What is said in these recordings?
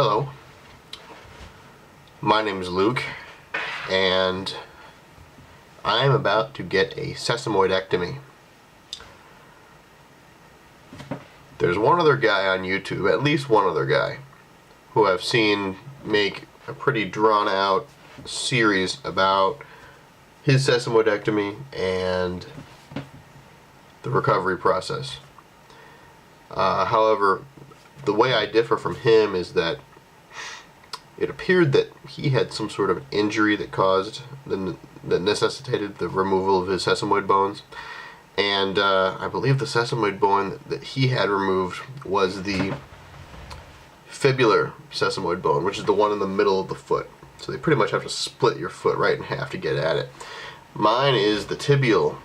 Hello, my name is Luke, and I'm about to get a sesamoidectomy. There's one other guy on YouTube, at least one other guy, who I've seen make a pretty drawn-out series about his sesamoidectomy and the recovery process. However, the way I differ from him is that it appeared that he had some sort of injury that that necessitated the removal of his sesamoid bones, and I believe the sesamoid bone that he had removed was the fibular sesamoid bone, which is the one in the middle of the foot. So they pretty much have to split your foot right in half to get at it. Mine is the tibial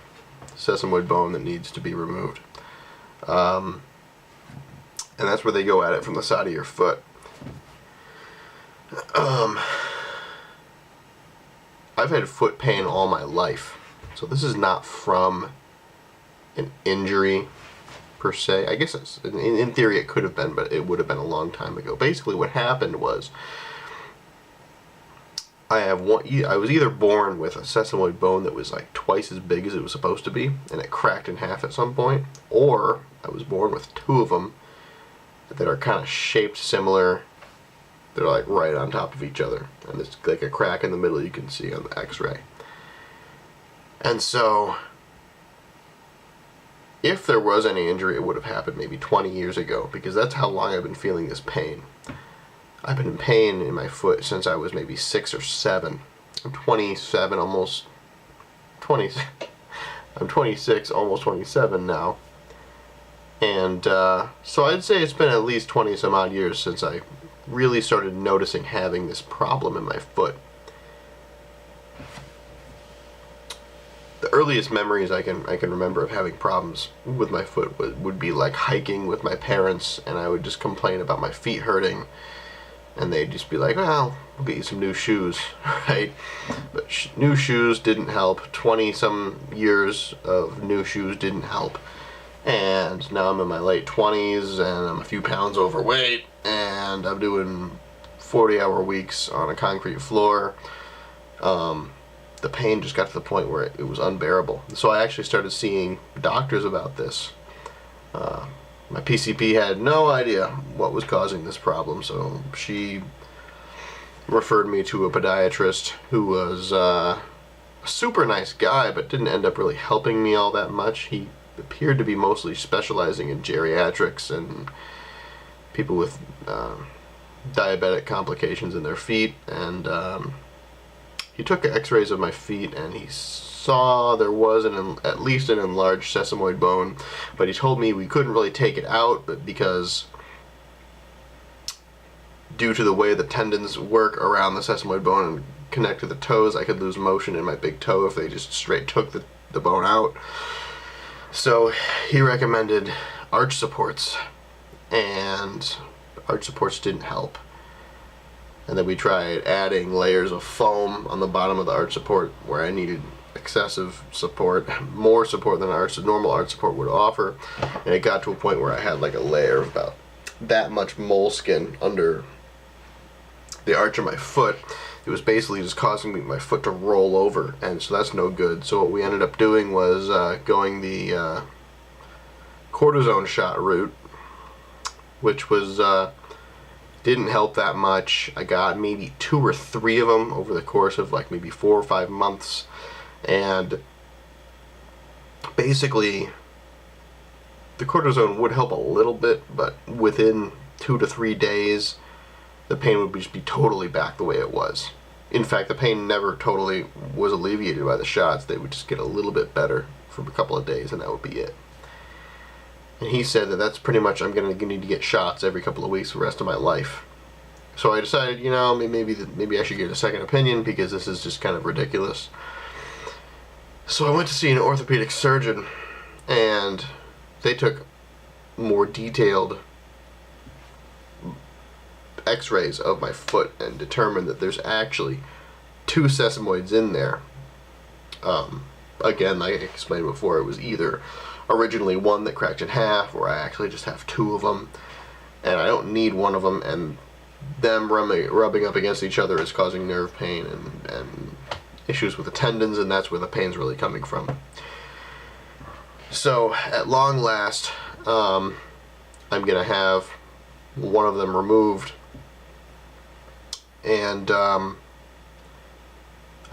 sesamoid bone that needs to be removed. And that's where they go at it, from the side of your foot. I've had foot pain all my life, so this is not from an injury per se. I guess in theory it could have been, but it would have been a long time ago. Basically what happened was I was either born with a sesamoid bone that was like twice as big as it was supposed to be, and it cracked in half at some point, or I was born with two of them that are kind of shaped similar. They're like right on top of each other, and there's like a crack in the middle you can see on the x-ray. And so if there was any injury, it would have happened maybe 20 years ago, because that's how long I've been feeling this pain. I've been in pain in my foot since I was maybe 6 or 7. I'm 27, almost 20. I'm 26, almost 27 now. And so I'd say it's been at least 20 some odd years since I really started noticing having this problem in my foot. The earliest memories I can remember of having problems with my foot would be like hiking with my parents, and I would just complain about my feet hurting, and they'd just be like, well, we'll get you some new shoes, right? But new shoes didn't help. 20 some years of new shoes didn't help. And now I'm in my late 20s, and I'm a few pounds overweight, and I'm doing 40-hour weeks on a concrete floor. The pain just got to the point where it was unbearable. So I actually started seeing doctors about this. My PCP had no idea what was causing this problem, so she referred me to a podiatrist who was a super nice guy, but didn't end up really helping me all that much. He appeared to be mostly specializing in geriatrics and people with diabetic complications in their feet, and he took x-rays of my feet, and he saw there was at least an enlarged sesamoid bone, but he told me we couldn't really take it out, but because due to the way the tendons work around the sesamoid bone and connect to the toes, I could lose motion in my big toe if they just straight took the bone out. So he recommended arch supports, and arch supports didn't help. And then we tried adding layers of foam on the bottom of the arch support where I needed excessive support, more support than normal arch support would offer. And it got to a point where I had like a layer of about that much moleskin under the arch of my foot. It was basically just causing my foot to roll over, and so that's no good. So what we ended up doing was going the cortisone shot route, which was didn't help that much. I got maybe 2 or 3 of them over the course of like maybe 4 or 5 months, and basically the cortisone would help a little bit, but within 2 to 3 days the pain would just be totally back the way it was. In fact, the pain never totally was alleviated by the shots. They would just get a little bit better for a couple of days, and that would be it. And he said that that's pretty much, I'm going to need to get shots every couple of weeks for the rest of my life. So I decided, you know, maybe I should get a second opinion, because this is just kind of ridiculous. So I went to see an orthopedic surgeon, and they took more detailed x-rays of my foot and determined that there's actually 2 sesamoids in there. Again, like I explained before, it was either originally one that cracked in half, or I actually just have 2 of them, and I don't need one of them, and them rubbing up against each other is causing nerve pain and issues with the tendons, and that's where the pain's really coming from. So at long last, I'm gonna have one of them removed, and I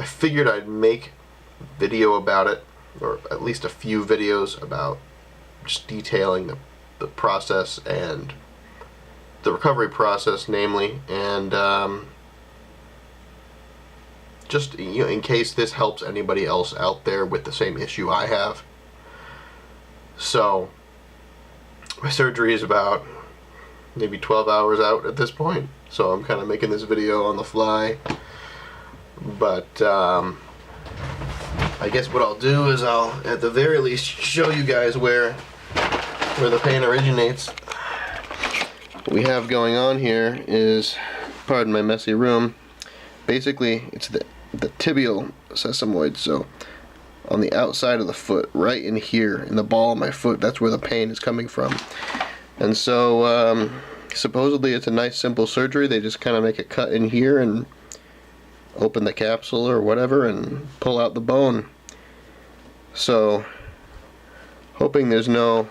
figured I'd make a video about it, or at least a few videos about just detailing the process and the recovery process, namely, and just, you know, in case this helps anybody else out there with the same issue I have. So my surgery is about maybe 12 hours out at this point, so I'm kind of making this video on the fly. But I guess what I'll do is I'll at the very least show you guys where the pain originates. What we have going on here is, pardon my messy room, basically it's the tibial sesamoid, so on the outside of the foot, right in here, in the ball of my foot, that's where the pain is coming from. And so supposedly it's a nice simple surgery. They just kind of make a cut in here and open the capsule or whatever and pull out the bone. So hoping there's no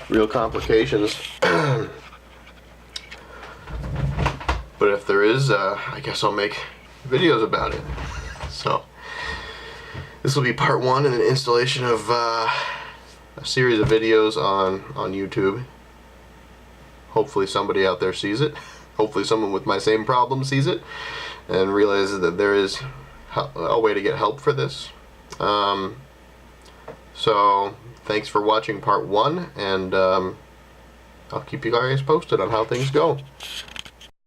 real complications. But if there is, I guess I'll make videos about it. So this will be part one in an installation of a series of videos on YouTube. Hopefully somebody out there sees it. Hopefully someone with my same problem sees it and realizes that there is a way to get help for this. So thanks for watching part one, and I'll keep you guys posted on how things go.